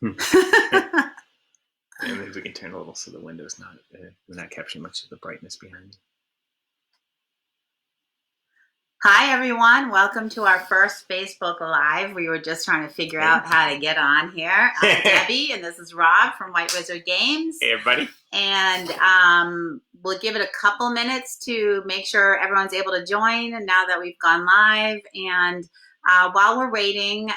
And maybe we can turn a little so the window's not we're not capturing much of the brightness behind. Hi everyone, welcome to our first Facebook Live. We were just trying to figure out how to get on here. I'm Debbie and this is Rob from White Wizard Games. Hey everybody. And we'll give it a couple minutes to make sure everyone's able to join and now that we've gone live. And while we're waiting,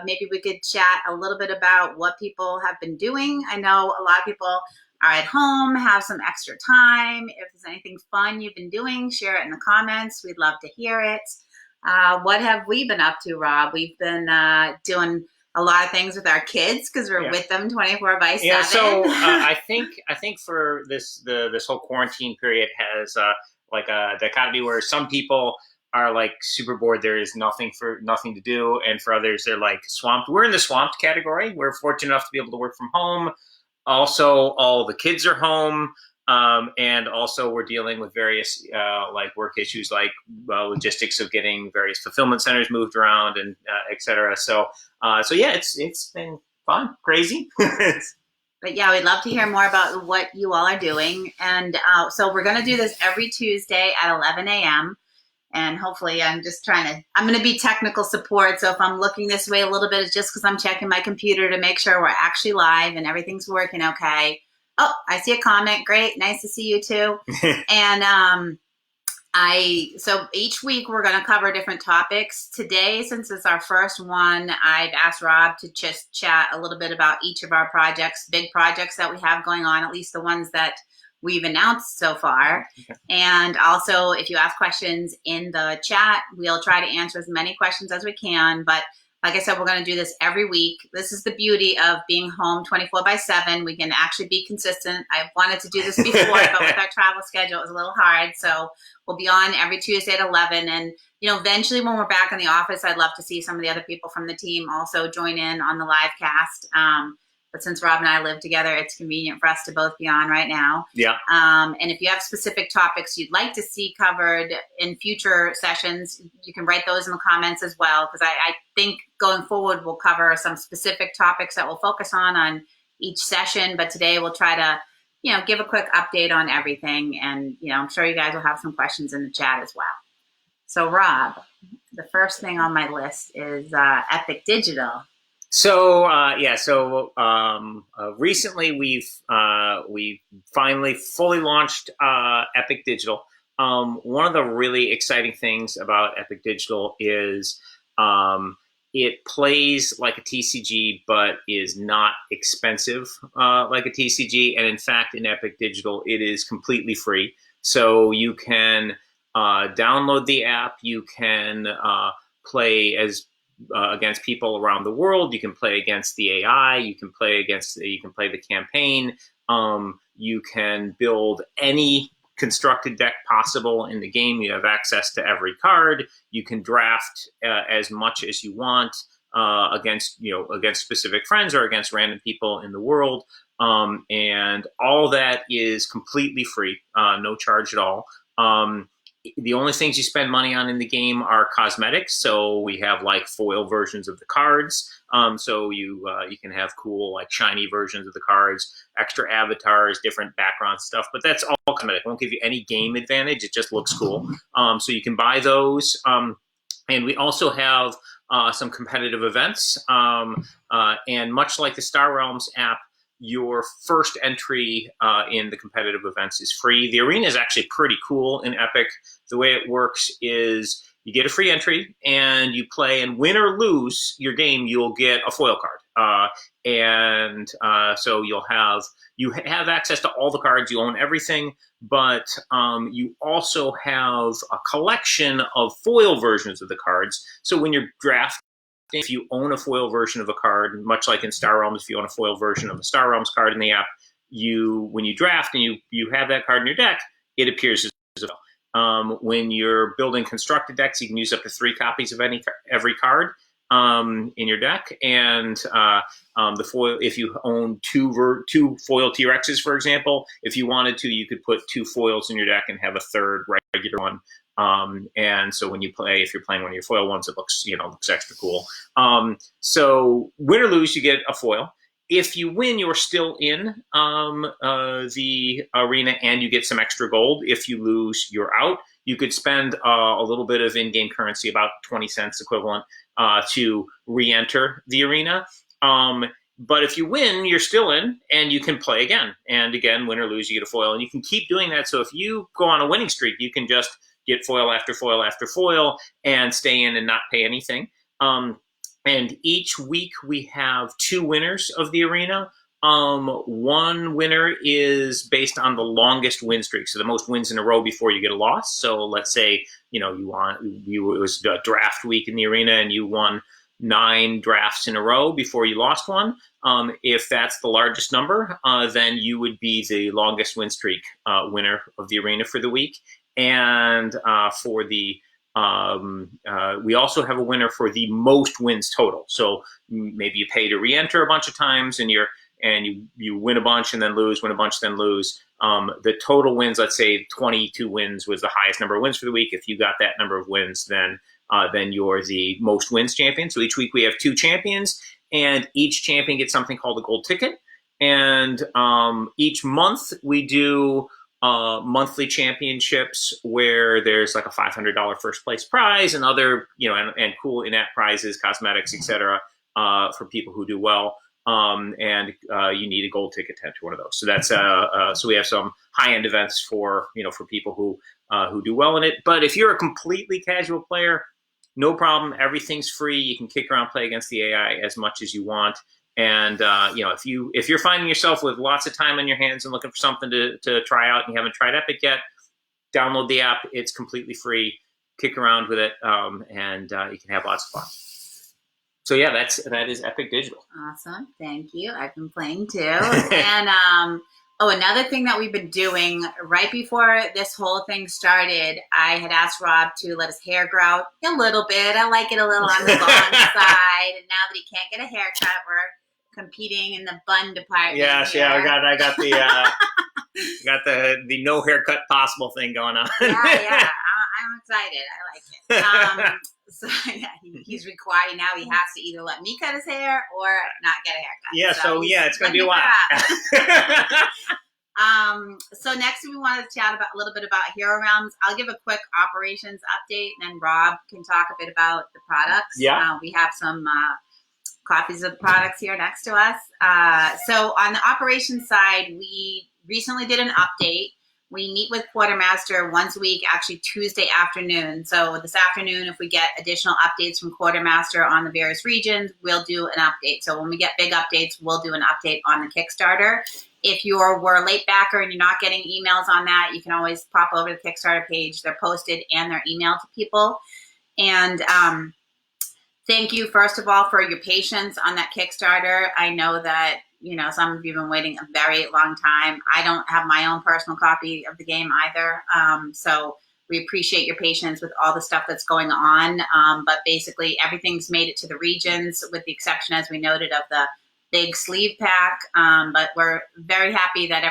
maybe we could chat a little bit about what people have been doing. I know a lot of people are at home, have some extra time. If there's anything fun you've been doing, share it in the comments. We'd love to hear it. What have we been up to, Rob? We've been doing a lot of things with our kids because we're with them 24/7. Yeah, so I think for this whole quarantine period has like a dichotomy where some people are like super bored. There is nothing to do, and for others they're like swamped. We're in the swamped category. We're fortunate enough to be able to work from home. Also, all the kids are home, and also we're dealing with various like work issues, like logistics of getting various fulfillment centers moved around and et cetera. So yeah, it's been fun, crazy. But yeah, we'd love to hear more about what you all are doing. And so we're going to do this every Tuesday at 11 a.m. And hopefully I'm going to be technical support. So if I'm looking this way a little bit, it's just because I'm checking my computer to make sure we're actually live and everything's working okay. Oh, I see a comment. Great. Nice to see you too. And so each week we're going to cover different topics. Today, since it's our first one, I've asked Rob to just chat a little bit about each of our projects, big projects that we have going on, at least the ones that we've announced so far. And also, if you ask questions in the chat, we'll try to answer as many questions as we can. But like I said, we're going to do this every week. This is the beauty of being home 24/7. We can actually be consistent. I wanted to do this before, but with our travel schedule, it was a little hard. So we'll be on every Tuesday at 11. And, eventually when we're back in the office, I'd love to see some of the other people from the team also join in on the live cast. But since Rob and I live together, it's convenient for us to both be on right now. Yeah. And if you have specific topics you'd like to see covered in future sessions, you can write those in the comments as well. Because I think going forward, we'll cover some specific topics that we'll focus on each session. But today we'll try to, give a quick update on everything. And, I'm sure you guys will have some questions in the chat as well. So Rob, the first thing on my list is Epic Digital. So recently we've finally fully launched Epic Digital. One of the really exciting things about Epic Digital is it plays like a TCG, but is not expensive like a TCG. And in fact, in Epic Digital, it is completely free. So you can download the app. You can play against people around the world. You can play against the AI. You can play the campaign. You can build any constructed deck possible in the game. You have access to every card. You can draft as much as you want against specific friends or against random people in the world. And all that is completely free, no charge at all. The only things you spend money on in the game are cosmetics. So we have like foil versions of the cards. So you can have cool like shiny versions of the cards, extra avatars, different background stuff. But that's all cosmetic. It won't give you any game advantage. It just looks cool. So you can buy those. And we also have some competitive events. And much like the Star Realms app, your first entry in the competitive events is free. The arena is actually pretty cool in Epic. The way it works is you get a free entry and you play, and win or lose your game, you'll get a foil card. So you have access to all the cards, you own everything, but you also have a collection of foil versions of the cards. So when you're drafting, if you own a foil version of a card, much like in Star Realms, if you own a foil version of a Star Realms card in the app, when you draft and you have that card in your deck, it appears as a foil. When you're building constructed decks, you can use up to 3 copies of every card in your deck. And the foil, if you own two foil T-Rexes, for example, if you wanted to, you could put 2 foils in your deck and have a third regular one. And so when if you're playing one of your foil ones, it looks extra cool. So win or lose, you get a foil. if you win, you're still in the arena and you get some extra gold. If you lose, you're out. You could spend a little bit of in-game currency, about 20 cents equivalent, to re-enter the arena. But if you win, you're still in, and you can play again. And again, win or lose, you get a foil. And you can keep doing that. So if you go on a winning streak, you can just get foil after foil after foil and stay in and not pay anything. And each week we have 2 winners of the arena. One winner is based on the longest win streak, so the most wins in a row before you get a loss. So let's say it was a draft week in the arena and you won 9 drafts in a row before you lost one. If that's the largest number, then you would be the longest win streak winner of the arena for the week. And for the we also have a winner for the most wins total. So maybe you pay to re-enter a bunch of times, and you win a bunch and then lose, win a bunch then lose. The total wins, let's say 22 wins was the highest number of wins for the week. If you got that number of wins, then you're the most wins champion. So each week we have 2 champions, and each champion gets something called a gold ticket. And each month we do monthly championships where there's like a $500 first place prize and other, and cool in-app prizes, cosmetics, etc. For people who do well. And you need a gold ticket to enter one of those. So that's so we have some high-end events for people who do well in it. But if you're a completely casual player, no problem. Everything's free. You can kick around, play against the AI as much as you want. And if you're finding yourself with lots of time on your hands and looking for something to try out and you haven't tried Epic yet, download the app. It's completely free. Kick around with it, and you can have lots of fun. So yeah, that is Epic Digital. Awesome, thank you. I've been playing too, and another thing that we've been doing right before this whole thing started, I had asked Rob to let his hair grow out a little bit. I like it a little on the long side, and now that he can't get a haircut, we're competing in the bun department. Yes, here. yeah, I got the got the no haircut possible thing going on. Yeah, I'm excited. I like it. So yeah, he's required now. He has to either let me cut his hair or not get a haircut. Yeah, so it's going to be a while. So next we wanted to chat a little bit about Hero Realms. I'll give a quick operations update, and then Rob can talk a bit about the products. Yeah. We have some copies of the products here next to us. So on the operations side, we recently did an update. We meet with Quartermaster once a week, actually Tuesday afternoon. So this afternoon, if we get additional updates from Quartermaster on the various regions, we'll do an update. So when we get big updates, we'll do an update on the Kickstarter. If you were a late backer and you're not getting emails on that, you can always pop over to the Kickstarter page. They're posted and they're emailed to people. And thank you, first of all, for your patience on that Kickstarter. I know that some of you have been waiting a very long time. I don't have my own personal copy of the game either. So we appreciate your patience with all the stuff that's going on. But basically everything's made it to the regions with the exception, as we noted, of the big sleeve pack. But we're very happy that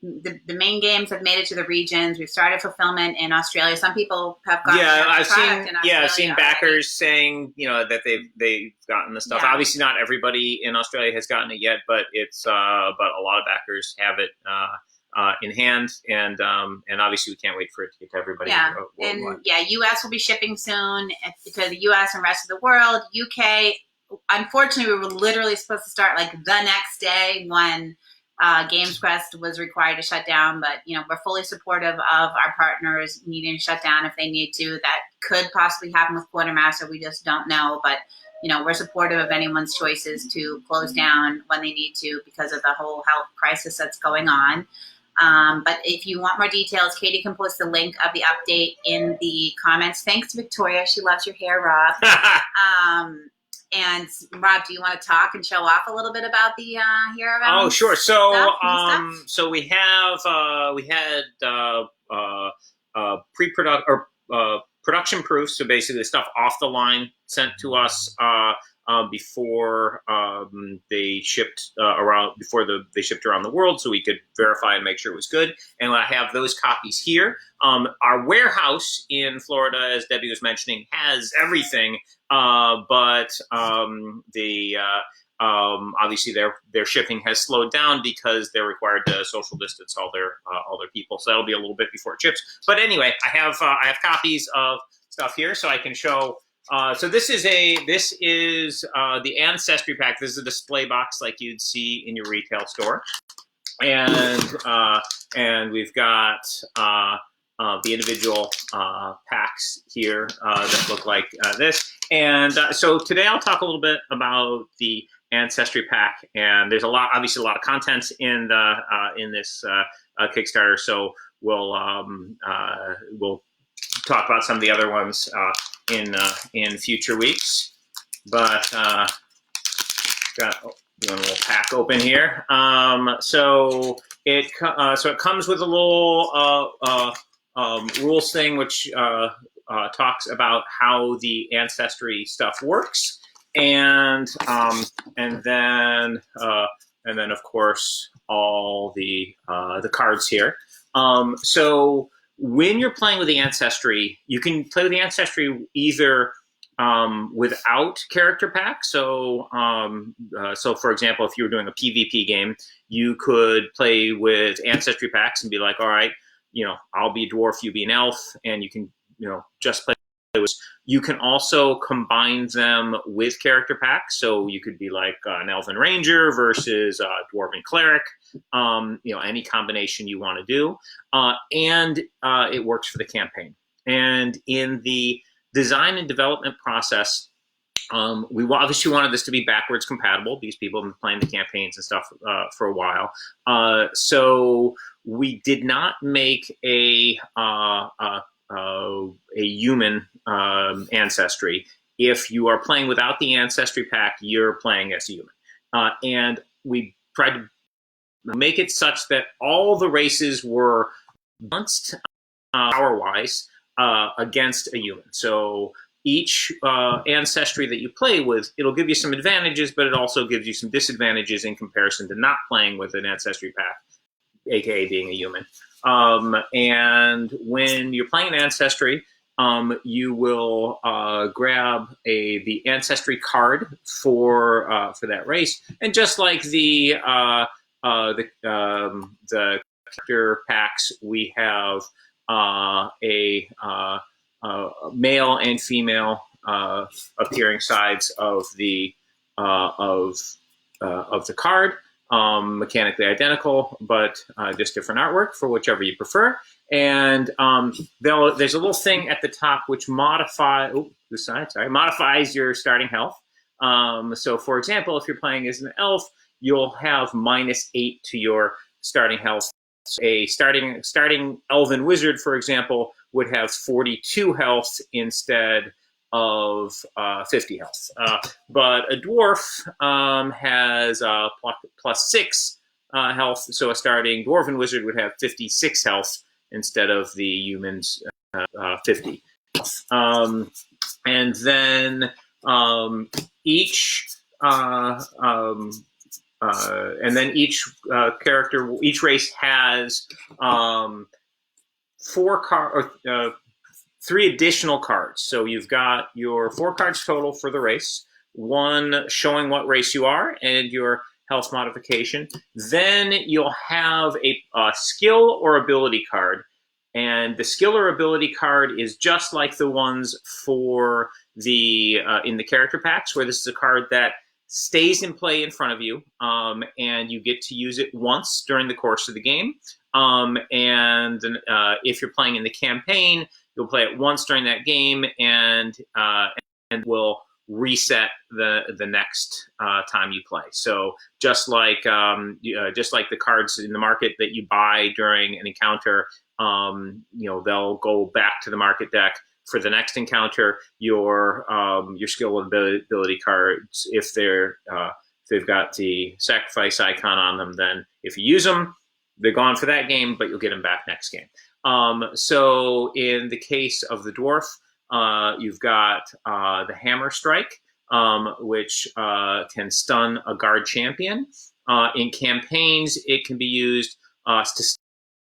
the main games have made it to the regions. We've started fulfillment in Australia. Some people have gotten I've seen backers saying that they've gotten the stuff. Yeah. Obviously, not everybody in Australia has gotten it yet, but it's but a lot of backers have it in hand, and obviously we can't wait for it to get to everybody. Yeah, and US will be shipping soon to the US and rest of the world. UK, unfortunately, we were literally supposed to start like the next day when GamesQuest was required to shut down, but we're fully supportive of our partners needing to shut down if they need to. That could possibly happen with Quartermaster. We just don't know, but we're supportive of anyone's choices to close down when they need to because of the whole health crisis that's going on. But if you want more details, Katie can post the link of the update in the comments. Thanks to Victoria. She loves your hair, Rob. And Rob, do you want to talk and show off a little bit about the Hero Realms? Oh, sure. So, so we had production proofs. So basically, the stuff off the line sent to us before they shipped around the world, so we could verify and make sure it was good. And I have those copies here. Our warehouse in Florida, as Debbie was mentioning, has everything, but Obviously, their shipping has slowed down because they're required to social distance all their people. So that'll be a little bit before it ships. But anyway, I have copies of stuff here, so I can show. So this is the Ancestry Pack. This is a display box like you'd see in your retail store, and we've got the individual packs here that look like this. And so today I'll talk a little bit about the Ancestry Pack, and there's obviously a lot of content in this Kickstarter. So we'll talk about some of the other ones in future weeks. But got doing a little pack open here. So it comes with a little rules thing, which talks about how the Ancestry stuff works, and then of course all the cards here. So when you're playing with the Ancestry, you can play with the Ancestry either without character packs. So for example, if you were doing a PvP game, you could play with Ancestry packs and be like, all right, I'll be a dwarf, you be an elf, and you can, just play with. You can also combine them with character packs. So you could be like an elven ranger versus a dwarven cleric, any combination you want to do. And it works for the campaign. And in the design and development process, we obviously wanted this to be backwards compatible. These people have been playing the campaigns and stuff for a while. So we did not make a human ancestry. If you are playing without the Ancestry Pack, you're playing as a human. And we tried to make it such that all the races were balanced power-wise against a human. So each ancestry that you play with, it'll give you some advantages, but it also gives you some disadvantages in comparison to not playing with an Ancestry Pack, aka being a human. And when you're playing an Ancestry, you will grab the Ancestry card for that race, and just like the character packs, we have a male and female appearing sides of the card, mechanically identical, but just different artwork for whichever you prefer. And there's a little thing at the top which modifies your starting health. So, for example, if you're playing as an elf, you'll have -8 to your starting health. A starting elven wizard, for example, would have 42 health instead of 50 health. But a dwarf has +6 health, so a starting dwarven wizard would have 56 health instead of the human's 50 health. And then each each race has 3 additional cards. So you've got your 4 cards total for the race, 1 showing what race you are and your health modification. Then you'll have a skill or ability card. And the skill or ability card is just like the ones for the in the character packs, where this is a card that stays in play in front of you, and you get to use it once during the course of the game. And if you're playing in the campaign, you'll play it once during that game, and will reset the next time you play. So just like the cards in the market that you buy during an encounter, they'll go back to the market deck for the next encounter. Your skill and ability cards, if they've got the sacrifice icon on them, then if you use them, they're gone for that game, but you'll get them back next game. So in the case of the dwarf, you've got the Hammer Strike, which can stun a guard champion. In campaigns, it can be used to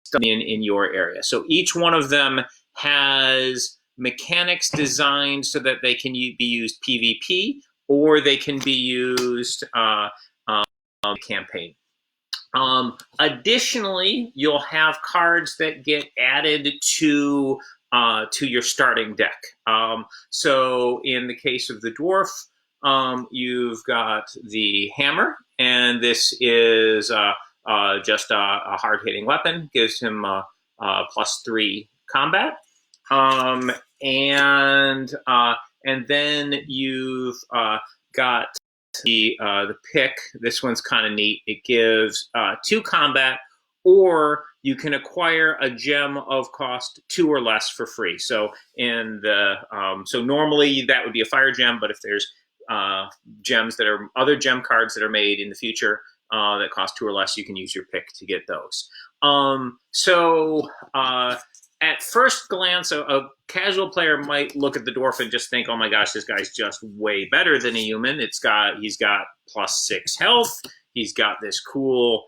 stun in your area. So each one of them has mechanics designed so that they can be used PvP or they can be used campaign. Additionally, you'll have cards that get added to your starting deck. So in the case of the dwarf, you've got the hammer, and this is just a hard-hitting weapon. Gives him +3 combat, and then you've got the pick. This one's kind of neat. It gives 2 combat, or you can acquire a gem of cost 2 or less for free. So in the so normally that would be a fire gem, but if there's gems that are other gem cards that are made in the future that cost 2 or less, you can use your pick to get those. At first glance, a casual player might look at the dwarf and just think, "Oh my gosh, this guy's just way better than a human." He's got +6 health. He's got this cool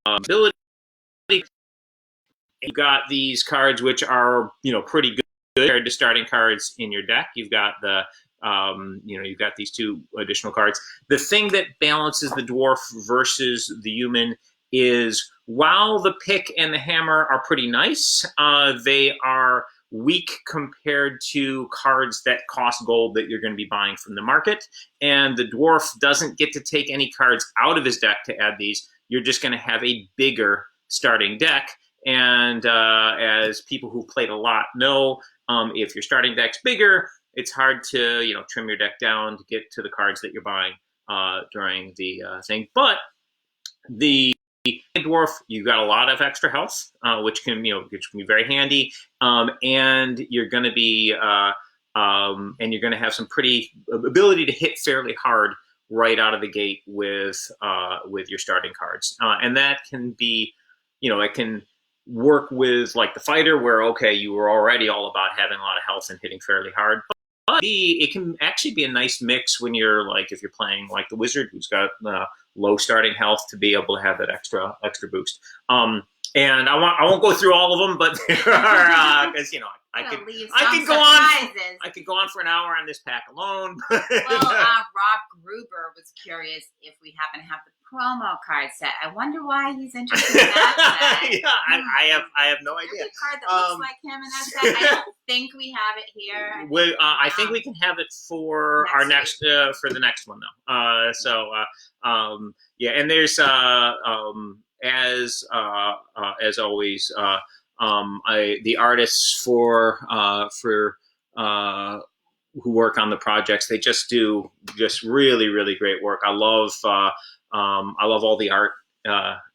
ability. You've got these cards which are pretty good compared to starting cards in your deck. You've got you've got these 2 additional cards. The thing that balances the dwarf versus the human is, while the pick and the hammer are pretty nice, they are weak compared to cards that cost gold that you're going to be buying from the market. And the dwarf doesn't get to take any cards out of his deck to add these. You're just going to have a bigger starting deck. And as people who played a lot know, if your starting deck's bigger, it's hard to trim your deck down to get to the cards that you're buying during the thing. But the dwarf, you've got a lot of extra health, which can be very handy, and you're going to be have some pretty ability to hit fairly hard right out of the gate with your starting cards, and that can be, it can work with like the fighter, where you were already all about having a lot of health and hitting fairly hard. But it can actually be a nice mix when you're if you're playing like the wizard, who's got low starting health, to be able to have that extra boost. And I won't go through all of them, but there are because I could go on for an hour on this pack alone. Well, Rob Gruber was curious if we happen to have the promo card set. I wonder why he's interested in that set. Yeah, I have no idea. A card that looks like him in that set. I don't think we have it here. I think we can have it for our next for the next one though. Yeah, and there's as always, the artists for who work on the projects, they just do really, really great work. I love all the art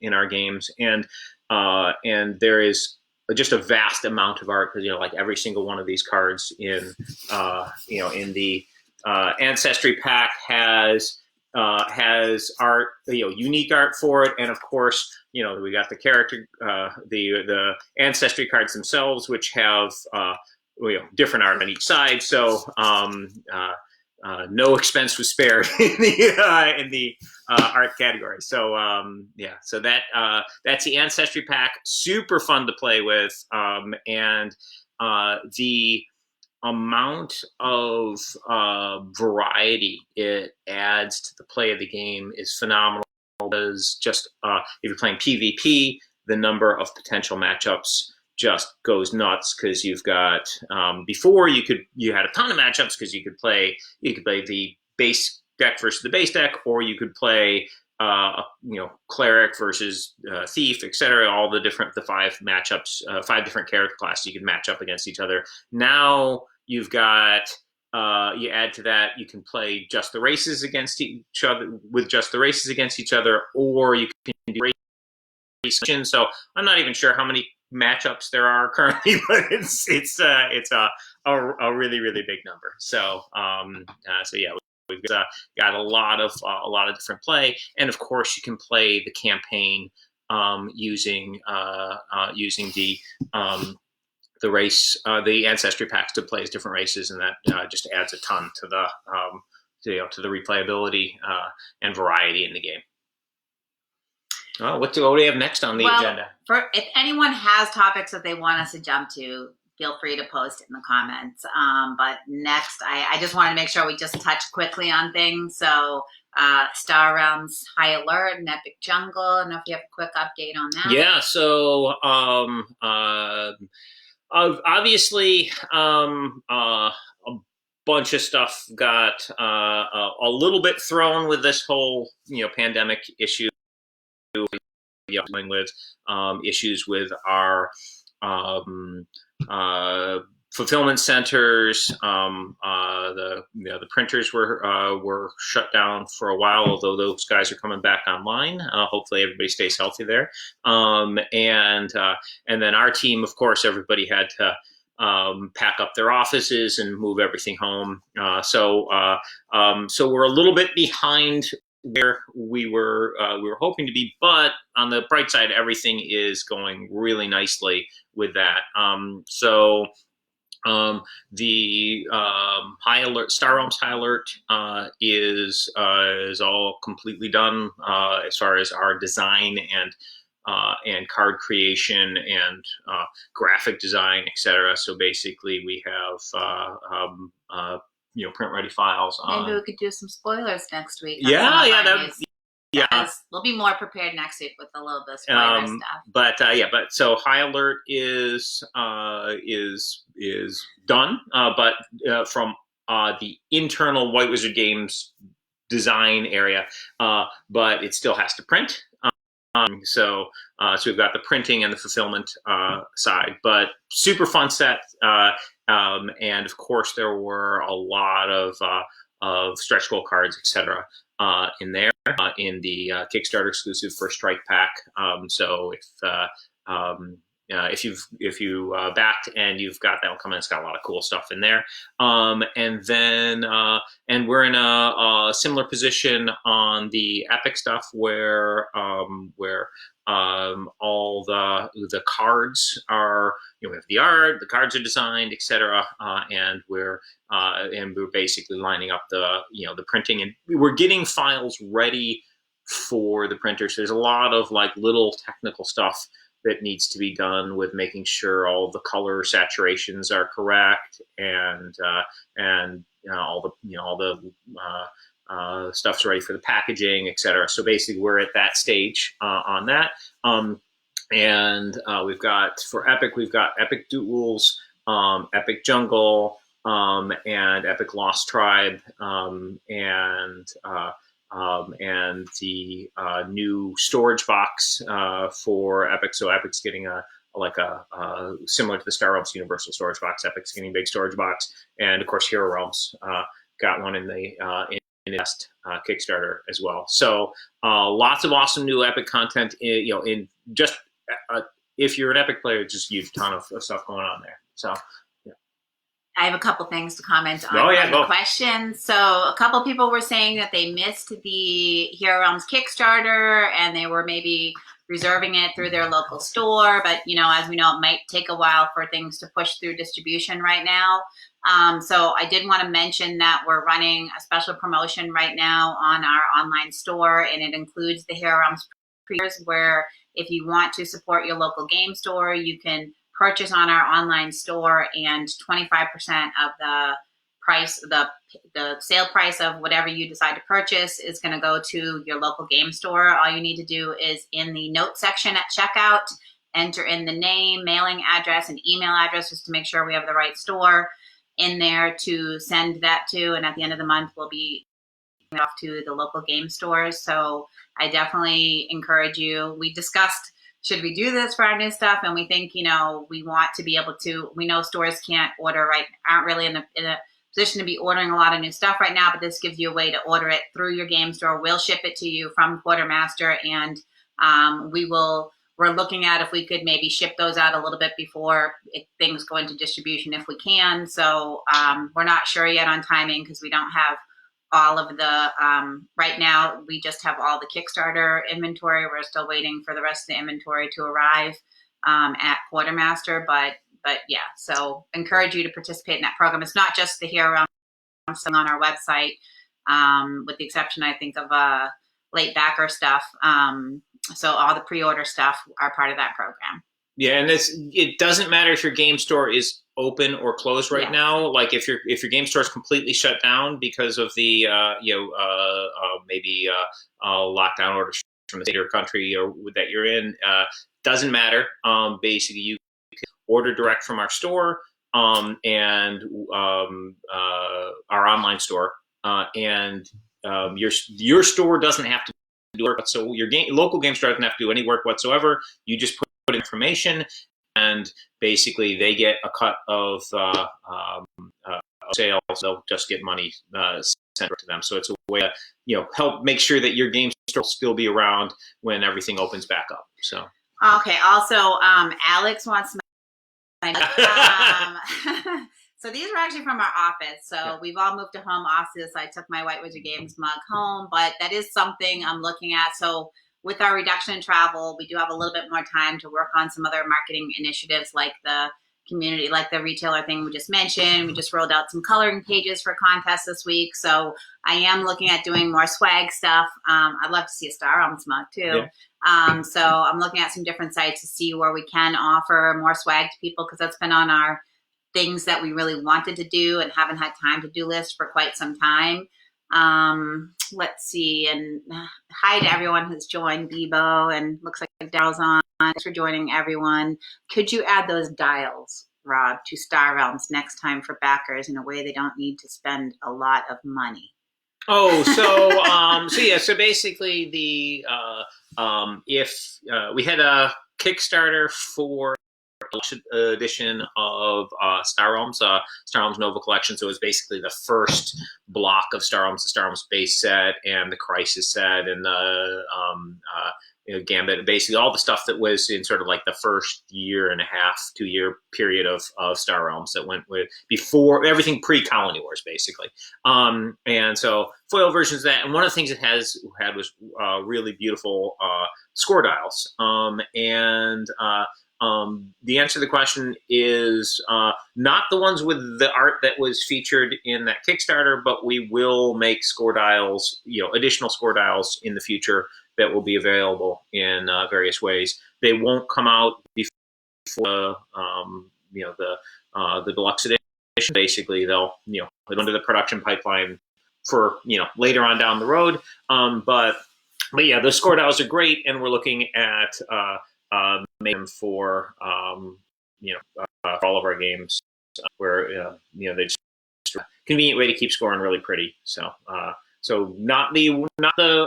in our games, and there is just a vast amount of art, because every single one of these cards in the Ancestry Pack has art, unique art for it, and of course, we got the character, the Ancestry cards themselves, which have different art on each side. So no expense was spared in the art category. So so that's the Ancestry Pack. Super fun to play with, and the amount of variety it adds to the play of the game is phenomenal. Because just if you're playing PvP, the number of potential matchups just goes nuts, because you've got before you had a ton of matchups, because you could play the base deck versus the base deck, or you could play cleric versus thief, etc. All the 5 matchups, 5 different character classes you can match up against each other. Now you've got you add to that, you can play just the races against each other, with just the races against each other, or you can do race. So I'm not even sure how many matchups there are currently, but it's a really, really big number. So yeah, we've got a lot of different play, and of course you can play the campaign using the race, the Ancestry Packs to play as different races, and that just adds a ton to the to the replayability and variety in the game. What do we have next on the agenda? If anyone has topics that they want us to jump to, feel free to post it in the comments. But next, I just wanted to make sure we just touch quickly on things. So Star Realms High Alert and Epic Jungle. I don't know if you have a quick update on that. Yeah, so obviously a bunch of stuff got a little bit thrown with this whole pandemic issue. Dealing with issues with our fulfillment centers. The printers were shut down for a while, although those guys are coming back online. Hopefully, everybody stays healthy there. And then our team, of course, everybody had to pack up their offices and move everything home. So we're a little bit behind where we were hoping to be, but on the bright side, everything is going really nicely with that. The High Alert, Star Realms High Alert, is all completely done as far as our design and card creation and graphic design, etc. So basically, we have print ready files. Maybe we could do some spoilers next week. We'll be more prepared next week with a little bit of spoiler stuff. But so High Alert is done. But from the internal White Wizard Games design area, but it still has to print. So we've got the printing and the fulfillment side, but super fun set. And of course, there were a lot of stretch goal cards, etc. In there in the Kickstarter exclusive First Strike Pack. So if you backed and you've got that one coming, it's got a lot of cool stuff in there. And we're in a similar position on the Epic stuff where all the cards are, we have the art, the cards are designed, etc. And we're basically lining up the printing, and we're getting files ready for the printers. There's a lot of little technical stuff that needs to be done with making sure all the color saturations are correct, and all the stuff's ready for the packaging, etc. So basically, we're at that stage on that. And we've got, for Epic, we've got Epic Duels, Epic Jungle, and Epic Lost Tribe, and the new storage box for Epic. So Epic's getting a similar to the Star Realms Universal Storage Box. Epic's getting a big storage box, and of course Hero Realms got one in the last Kickstarter as well. So lots of awesome new Epic content. In just if you're an Epic player, just a huge ton of stuff going on there. So. I have a couple things to comment on the question. So a couple people were saying that they missed the Hero Realms Kickstarter and they were maybe reserving it through their local store. But, as we know, it might take a while for things to push through distribution right now. So I did want to mention that we're running a special promotion right now on our online store, and it includes the Hero Realms pre-orders, where if you want to support your local game store, you can purchase on our online store, and 25% of the price, the sale price of whatever you decide to purchase is going to go to your local game store. All you need to do is in the note section at checkout, enter in the name, mailing address, and email address just to make sure we have the right store in there to send that to. And at the end of the month, we'll be off to the local game stores. So I definitely encourage you. We discussed, should we do this for our new stuff? And we think, we want to be able to, we know stores can't order aren't really in a position to be ordering a lot of new stuff right now, but this gives you a way to order it through your game store. We'll ship it to you from Quartermaster, and we're looking at if we could maybe ship those out a little bit before things go into distribution if we can. So we're not sure yet on timing because we don't have all of the, right now, we just have all the Kickstarter inventory. We're still waiting for the rest of the inventory to arrive at Quartermaster. But yeah, so encourage you to participate in that program. It's not just the Hero Realms on our website, with the exception, I think, of late backer stuff. So all the pre-order stuff are part of that program. Yeah, and it doesn't matter if your game store is open or closed right now. Like if your game store is completely shut down because of the maybe lockdown orders from the state or country or that you're in, doesn't matter. Basically, you can order direct from our store and our online store, and your store doesn't have to do work. So your local game store doesn't have to do any work whatsoever. You just put information, and basically they get a cut of sales. They'll just get money sent to them. So it's a way to help make sure that your game store will still be around when everything opens back up. So okay. Also, Alex wants so these were actually from our office. So we've all moved to home offices. I took my White Wizard Games mug home, but that is something I'm looking at. So with our reduction in travel, we do have a little bit more time to work on some other marketing initiatives like the community, like the retailer thing we just mentioned. We just rolled out some coloring pages for contests this week. So I am looking at doing more swag stuff. I'd love to see a Star Realms mug too. Yeah. So I'm looking at some different sites to see where we can offer more swag to people, because that's been on our things that we really wanted to do and haven't had time to do list for quite some time. Let's see, and hi to everyone who's joined, Bebo, and looks like Daryl's on. Thanks for joining, everyone. Could you add those dials, Rob, to Star Realms next time for backers in a way they don't need to spend a lot of money? Oh, so basically the if we had a Kickstarter for edition of Star Realms, Star Realms Nova Collection. So it was basically the first block of Star Realms, the Star Realms base set and the Crisis set and the Gambit, basically all the stuff that was in sort of like the first year and a half, 2-year period of Star Realms that went with before everything pre-Colony Wars, basically. And so foil versions of that. And one of the things it had was really beautiful score dials. The answer to the question is not the ones with the art that was featured in that Kickstarter, but we will make score dials, additional score dials in the future that will be available in various ways. They won't come out before the deluxe edition. Basically, they'll put under the production pipeline for later on down the road. But yeah, the score dials are great, and we're looking at make them for for all of our games, where they just convenient way to keep scoring really pretty. So not the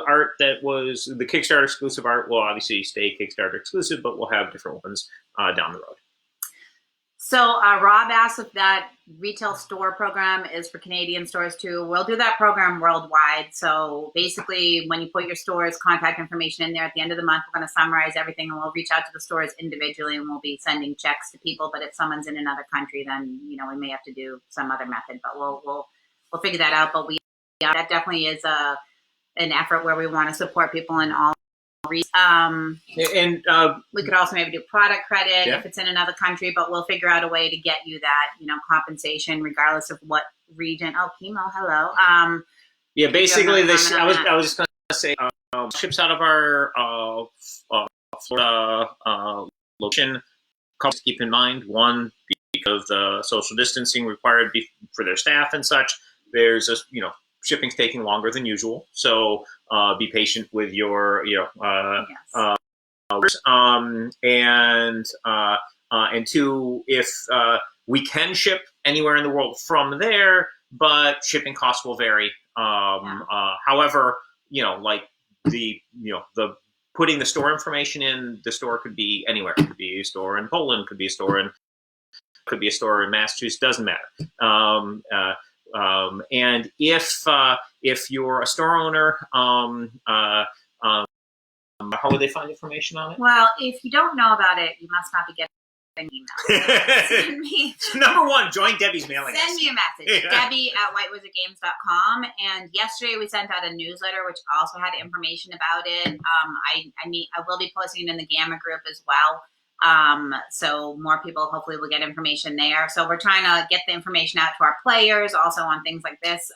art that was the Kickstarter exclusive art will obviously stay Kickstarter exclusive, but we'll have different ones down the road. So Rob asked if that retail store program is for Canadian stores too. We'll do that program worldwide. So basically, when you put your store's contact information in there at the end of the month, we're going to summarize everything, and we'll reach out to the stores individually, and we'll be sending checks to people. But if someone's in another country, then we may have to do some other method. But we'll figure that out. But that definitely is an effort where we want to support people in all. And we could also maybe do product credit if it's in another country, but we'll figure out a way to get you that compensation regardless of what region. Oh, Chemo, hello. Basically I was just going to say ships out of our Florida location. To keep in mind, one, because the social distancing required for their staff and such, there's a shipping's taking longer than usual, so be patient with your orders. And two, if we can ship anywhere in the world from there, but shipping costs will vary. However, like the putting the store information in, the store could be anywhere. It could be a store in Poland, could be a store in Massachusetts, doesn't matter. And if you're a store owner, how would they find information on it? Well, if you don't know about it, you must not be getting emails. Send me, Number one, join Debbie's mailing list. Send me a message, Debbie@whitewizardgames.com. And yesterday we sent out a newsletter which also had information about it. I will be posting it in the Gamma group as well. So more people hopefully will get information there. So we're trying to get the information out to our players also on things like this.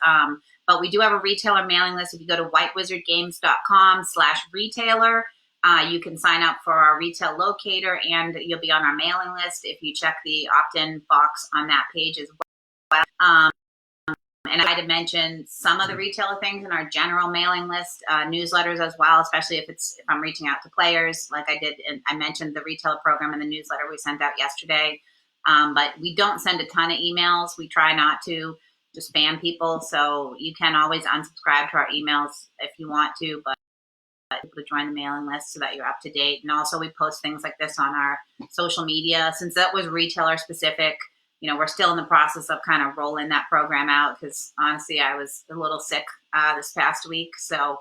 But we do have a retailer mailing list. If you go to whitewizardgames.com/retailer, You can sign up for our retail locator, and you'll be on our mailing list if you check the opt-in box on that page as well. And I had mentioned some of the retailer things in our general mailing list, newsletters as well, especially if I'm reaching out to players like I did. And I mentioned the retailer program in the newsletter we sent out yesterday. But we don't send a ton of emails. We try not to spam people. So you can always unsubscribe to our emails if you want to, but to join the mailing list so that you're up to date. And also we post things like this on our social media. Since that was retailer specific, we're still in the process of kind of rolling that program out because honestly, I was a little sick this past week. So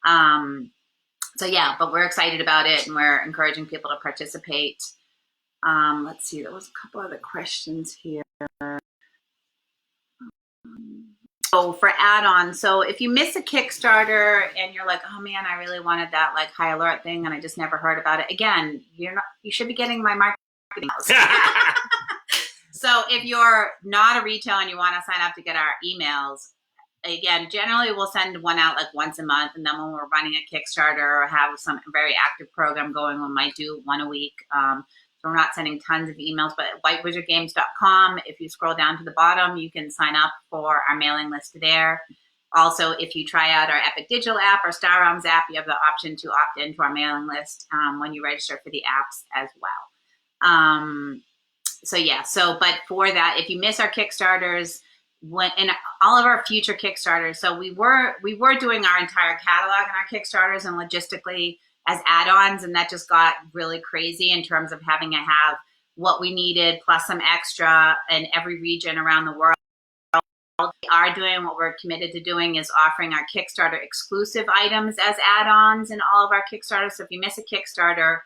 yeah, but we're excited about it and we're encouraging people to participate. Let's see, there was a couple other questions here. So for add-ons, so if you miss a Kickstarter and you're like, oh man, I really wanted that like high alert thing and I just never heard about it. Again, you should be getting my marketing emails. So if you're not a retailer and you want to sign up to get our emails, again, generally we'll send one out like once a month. And then when we're running a Kickstarter or have some very active program going, we might do one a week. So we're not sending tons of emails, but at whitewizardgames.com, if you scroll down to the bottom, you can sign up for our mailing list there. Also, if you try out our Epic Digital app or Star Realms app, you have the option to opt into our mailing list when you register for the apps as well. But for that, if you miss our Kickstarters, in all of our future Kickstarters, so we were doing our entire catalog in our Kickstarters and logistically as add-ons, and that just got really crazy in terms of having to have what we needed plus some extra in every region around the world. What we are doing, what we're committed to doing is offering our Kickstarter exclusive items as add-ons in all of our Kickstarters. So if you miss a Kickstarter,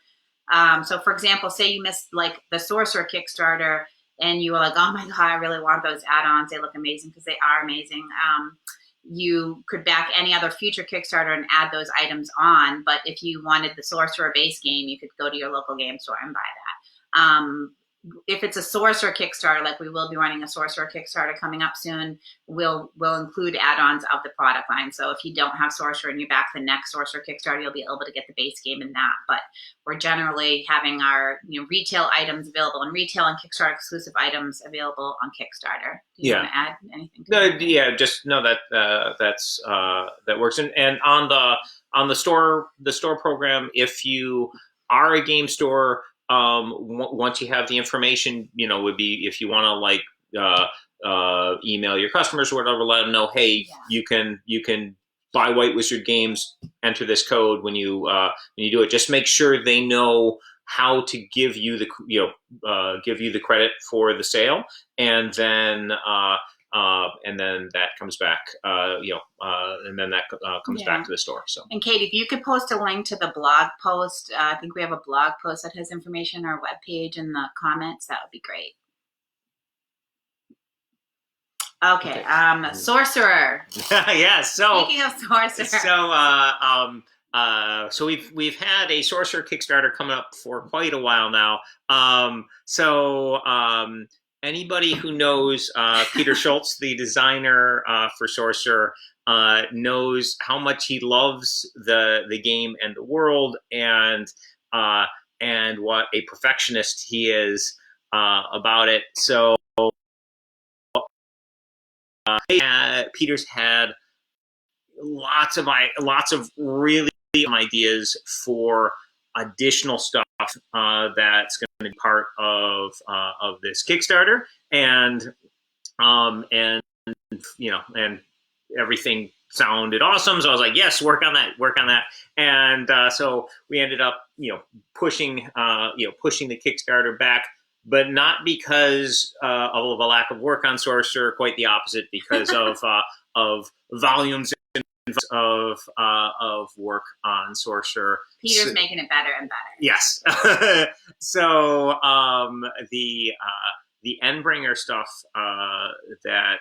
so for example, say you missed like the Sorcerer Kickstarter and you were like, oh my God, I really want those add-ons. They look amazing because they are amazing. You could back any other future Kickstarter and add those items on. But if you wanted the Sorcerer base game, you could go to your local game store and buy that. If it's a Sorcerer Kickstarter, like we will be running a Sorcerer Kickstarter coming up soon, we'll include add-ons of the product line. So if you don't have Sorcerer and you back the next Sorcerer Kickstarter, you'll be able to get the base game in that. But we're generally having our retail items available in retail and Kickstarter exclusive items available on Kickstarter. Do you want to add anything to that? Yeah, just know that that works. And on the store program, if you are a game store, once you have the information, would be if you want to email your customers or whatever, let them know, hey, you can buy White Wizard games, enter this code when you do it. Just make sure they know how to give you the credit for the sale, and then that comes back, and then that comes back to the store. So, and Kate, if you could post a link to the blog post, I think we have a blog post that has information on our webpage in the comments. That would be great. Okay. Sorcerer. Yeah. So speaking of Sorcerer, so we've had a Sorcerer Kickstarter coming up for quite a while now. Anybody who knows Peter Schultz, the designer for Sorcerer, knows how much he loves the game and the world, and what a perfectionist he is about it. So Peter's had lots of really ideas for additional stuff that's going to be part of this Kickstarter, and everything sounded awesome. So I was like, yes, work on that. And so we ended up pushing the Kickstarter back, but not because of a lack of work on Sorcerer. Quite the opposite, because of volumes of work on Sorcerer. Peter's making it better and better. Yes. So the Endbringer stuff that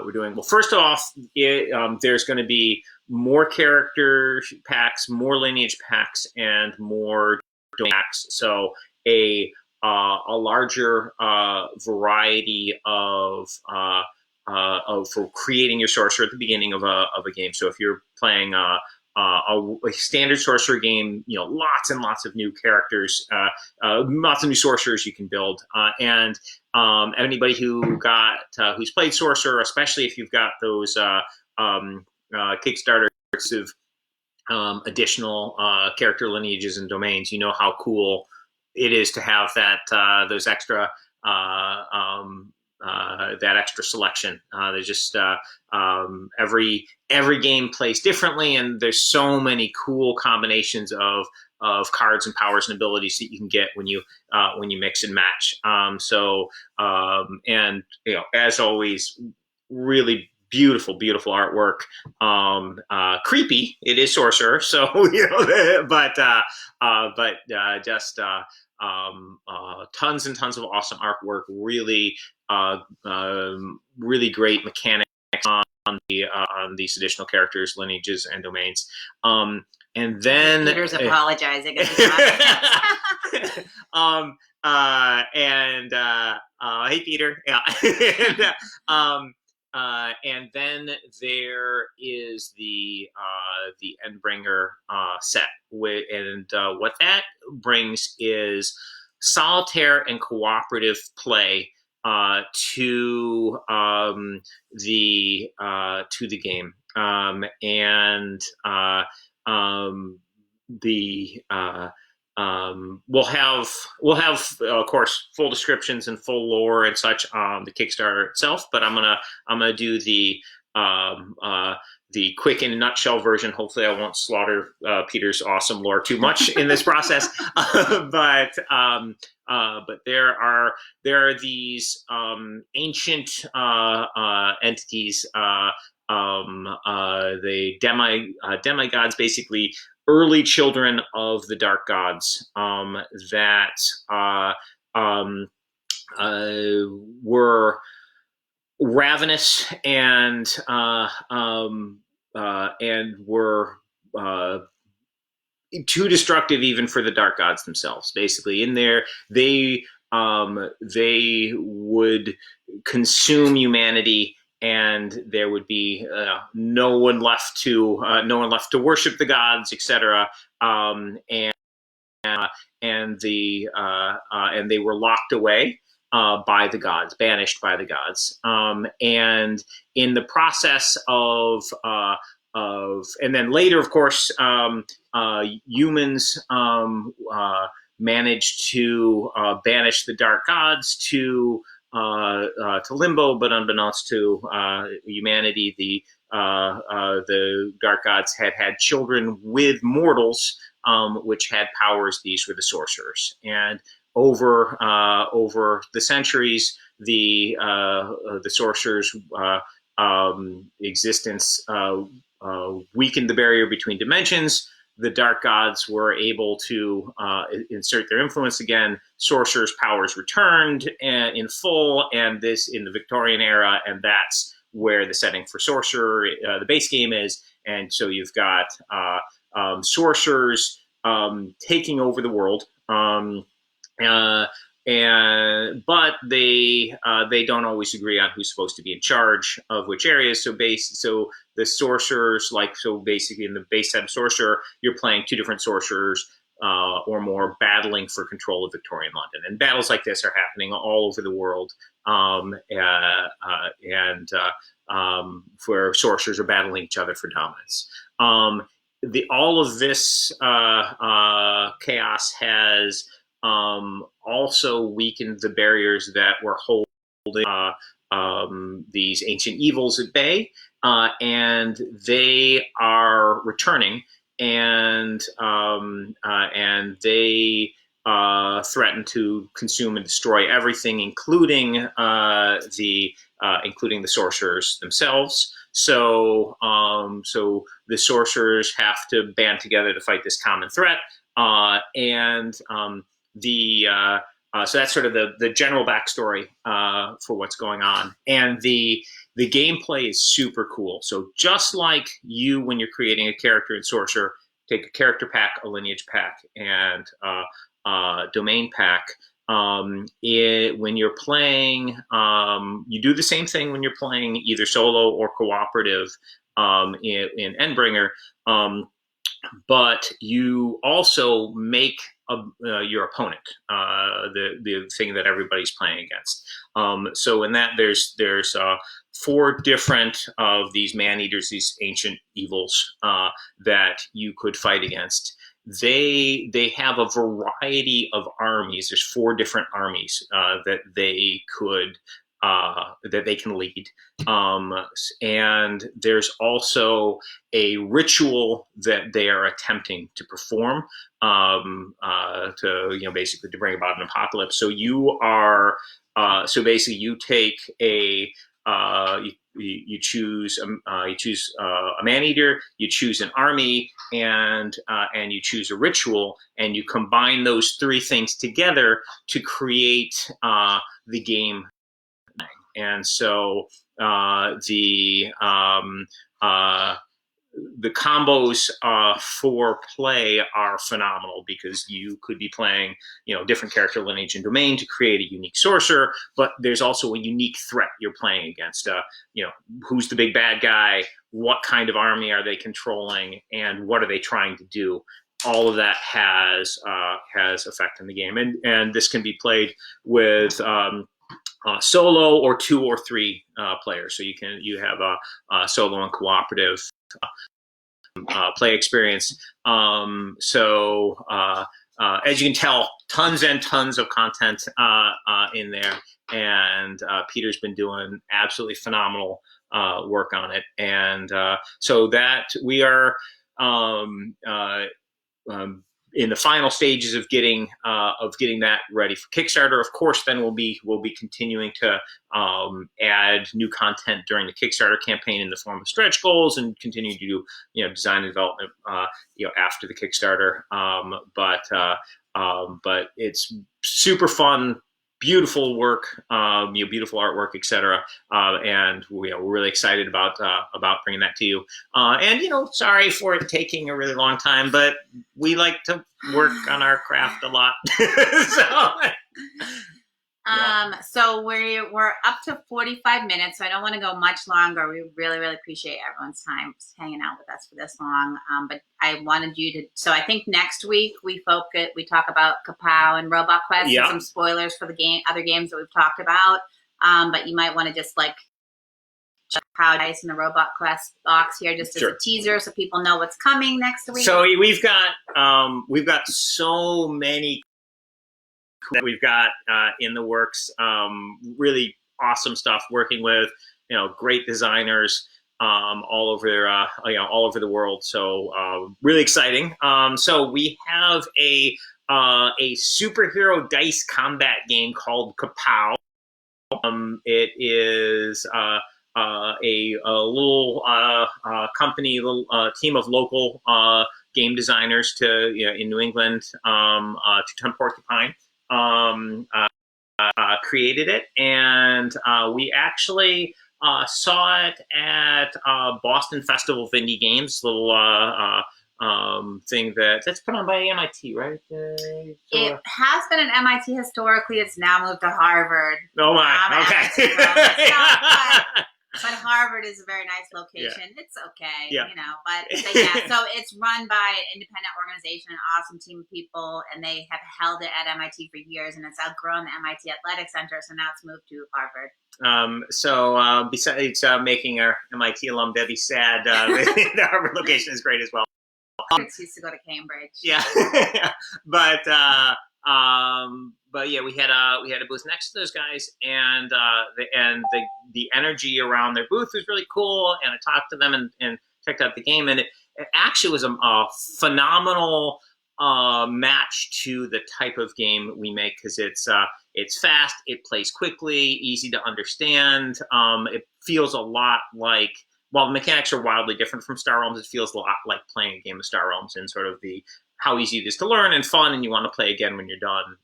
we're doing. Well, first off, there's going to be more character packs, more lineage packs, and more domain packs. So a larger variety of for creating your sorcerer at the beginning of a game. So if you're playing a standard sorcerer game, lots and lots of new characters, lots of new sorcerers you can build, and anybody who's played sorcerer, especially if you've got those Kickstarter of additional character lineages and domains, you know how cool it is to have those extra that extra selection. There's just every game plays differently, and there's so many cool combinations of cards and powers and abilities that you can get when you mix and match. And as always, really beautiful artwork. Creepy. It is sorcerer, so but just tons and tons of awesome artwork. Really, really great mechanics on these additional characters, lineages, and domains. And then Peter's apologizing. Hey Peter, yeah. And then there is the Endbringer set, and what that brings is solitaire and cooperative play to the game, we'll have of course full descriptions and full lore and such on the Kickstarter itself, but I'm gonna do the quick in a nutshell version. Hopefully I won't slaughter Peter's awesome lore too much in this process. But there are these ancient entities, the demigods, basically early children of the dark gods, that were ravenous and were too destructive even for the dark gods themselves. Basically, in there, they would consume humanity, and there would be no one left to worship the gods, etc. And they were locked away by the gods, banished by the gods. And in the process of and then later, of course, humans managed to banish the dark gods to limbo, but unbeknownst to humanity, the dark gods had children with mortals, which had powers. These were the sorcerers, and over the centuries, the sorcerers' existence weakened the barrier between dimensions. The dark gods were able to insert their influence again. Sorcerers' powers returned in full, and this in the Victorian era, and that's where the setting for Sorcerer, the base game, is. And so you've got sorcerers taking over the world, but they don't always agree on who's supposed to be in charge of which areas. So the sorcerers, basically in the base set of Sorcerer, you're playing two different sorcerers or more battling for control of Victorian London. And battles like this are happening all over the world, where sorcerers are battling each other for dominance. All of this chaos has also weakened the barriers that were holding these ancient evils at bay, and they are returning, and they threaten to consume and destroy everything, including the sorcerers themselves. So the sorcerers have to band together to fight this common threat, so that's sort of the general backstory for what's going on. And the gameplay is super cool. So just like when you're creating a character in Sorcerer, take a character pack, a lineage pack, and a domain pack. When you're playing, you do the same thing when you're playing either solo or cooperative in Endbringer. but you also make your opponent the thing that everybody's playing against. So in that, there's 4 different of these man-eaters, these ancient evils that you could fight against. They have a variety of armies. There's 4 different armies that they can lead, and there's also a ritual that they are attempting to perform to basically to bring about an apocalypse. So basically you take a you choose a man eater, you choose an army, and you choose a ritual, and you combine those 3 things together to create the game. And so the combos for play are phenomenal, because you could be playing, different character lineage and domain to create a unique sorcerer, but there's also a unique threat you're playing against. Who's the big bad guy? What kind of army are they controlling? And what are they trying to do? All of that has effect in the game, and this can be played with solo or 2 or 3 players. So you have a solo and cooperative play experience. As you can tell, tons and tons of content in there, and Peter's been doing absolutely phenomenal work on it, and so that we are in the final stages of getting that ready for Kickstarter. Of course, then we'll be continuing to add new content during the Kickstarter campaign in the form of stretch goals, and continue to do design and development after the Kickstarter. But it's super fun. Beautiful work, beautiful artwork, etc. And we're really excited about bringing that to you. And sorry for it taking a really long time, but we like to work on our craft a lot. So we're up to 45 minutes, so I don't want to go much longer. We really, really appreciate everyone's time hanging out with us for this long. But I wanted you to. So I think next week we talk about Kapow and Robot Quest, and some spoilers for the other games that we've talked about. But you might want to just check Kapow Dice in the Robot Quest box here, just as a teaser, so people know what's coming next week. So we've got so many that we've got in the works. Really awesome stuff, working with great designers all over the world. So really exciting. So we have a superhero dice combat game called Kapow. It is a little company, team of local game designers in New England, Two-Ton Porcupine. Created it, and we actually saw it at Boston Festival of Indie Games, little thing that's put on by MIT, right? It has been at MIT historically. It's now moved to Harvard. Oh my! Okay. But Harvard is a very nice location. Yeah. It's okay, But yeah, so it's run by an independent organization, an awesome team of people, and they have held it at MIT for years, and it's outgrown the MIT Athletic Center, so now it's moved to Harvard. Besides making our MIT alum Debbie sad, the Harvard location is great as well. It's used to go to Cambridge. Yeah, but yeah, we had a booth next to those guys, and the energy around their booth was really cool. And I talked to them and checked out the game, and it actually was a phenomenal match to the type of game we make, because it's fast, it plays quickly, easy to understand. It feels a lot like, while the mechanics are wildly different from Star Realms, it feels a lot like playing a game of Star Realms, and sort of how easy it is to learn and fun, and you want to play again when you're done,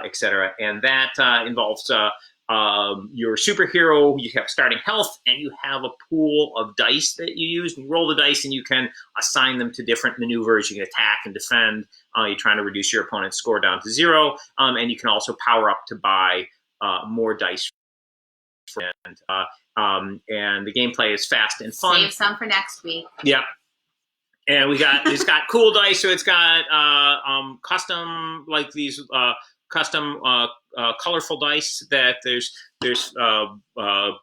etc. And that involves your superhero. You have starting health, and you have a pool of dice that you use. And you roll the dice, and you can assign them to different maneuvers. You can attack and defend. You're trying to reduce your opponent's score down to 0, and you can also power up to buy more dice. And the gameplay is fast and fun. Save some for next week. Yeah. And it's got cool dice, so it's got custom, like these custom colorful dice that there's a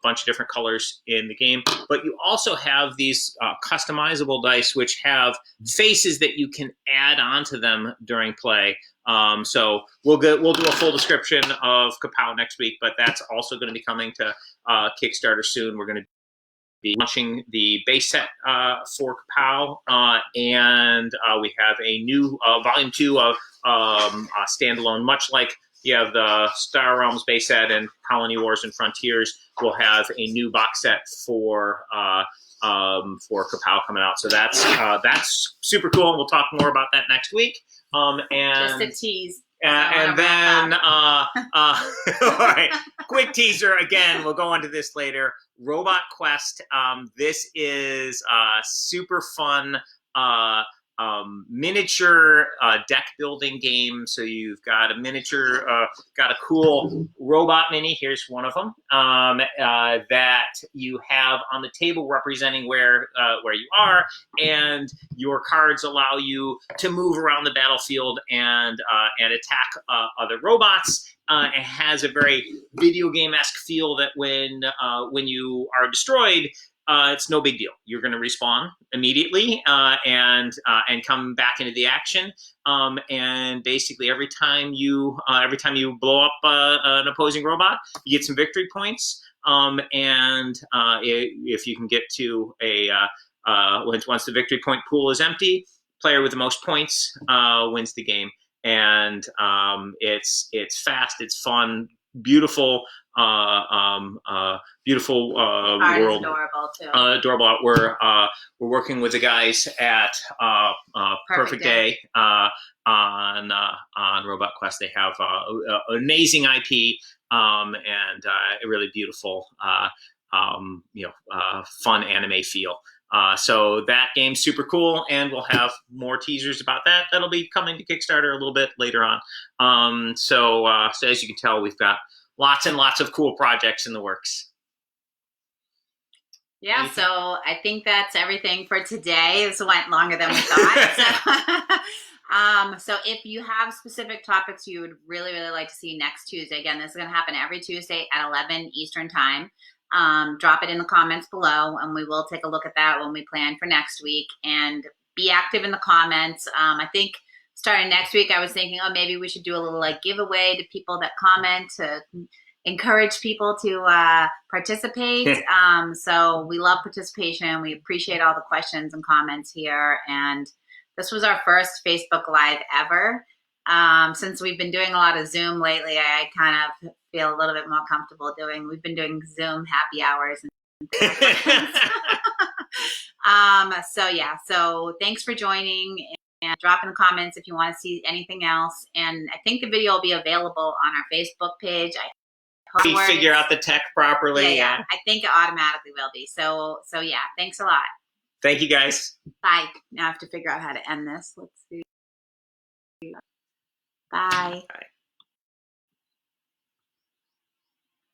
bunch of different colors in the game, but you also have these customizable dice which have faces that you can add onto them during play. So we'll do a full description of Kapow next week, but that's also going to be coming to Kickstarter soon. We're going to be launching the base set for Kapow, and we have a new volume 2 of standalone, much like you have the Star Realms base set and Colony Wars and Frontiers. We'll have a new box set for Kapow coming out. So that's super cool. We'll talk more about that next week. And just a tease. And then, all right, quick teaser again. We'll go into this later. Robot Quest. This is a super fun miniature deck building game. So you've got a miniature, got a cool robot mini. Here's one of them that you have on the table representing where you are, and your cards allow you to move around the battlefield and attack other robots. It has a very video game-esque feel that when you are destroyed, it's no big deal. You're going to respawn immediately and come back into the action. And basically, every time you blow up an opposing robot, you get some victory points. If you can get to once the victory point pool is empty, player with the most points wins the game. And it's fast, it's fun, beautiful. Beautiful world. Adorable too. Adorable art. We're working with the guys at Perfect Day on Robot Quest. They have amazing IP and a really beautiful fun anime feel. So that game's super cool, and we'll have more teasers about that. That'll be coming to Kickstarter a little bit later on. So as you can tell, we've got lots and lots of cool projects in the works. Yeah, so I think that's everything for today. This went longer than we thought. So if you have specific topics you would really, really like to see next Tuesday, again, this is going to happen every Tuesday at 11 Eastern Time. Drop it in the comments below, and we will take a look at that when we plan for next week. And be active in the comments. I think starting next week, I was thinking, maybe we should do a little giveaway to people that comment to encourage people to participate. So we love participation. We appreciate all the questions and comments here. And this was our first Facebook Live ever. Since we've been doing a lot of Zoom lately, I kind of feel a little bit more comfortable we've been doing Zoom happy hours and so thanks for joining, and drop in the comments if you want to see anything else. And I think the video will be available on our Facebook page. I hope we figure out the tech properly. Yeah. I think it automatically will be. So yeah, thanks a lot. Thank you, guys. Bye. Now I have to figure out how to end this. Let's see. Bye. Bye.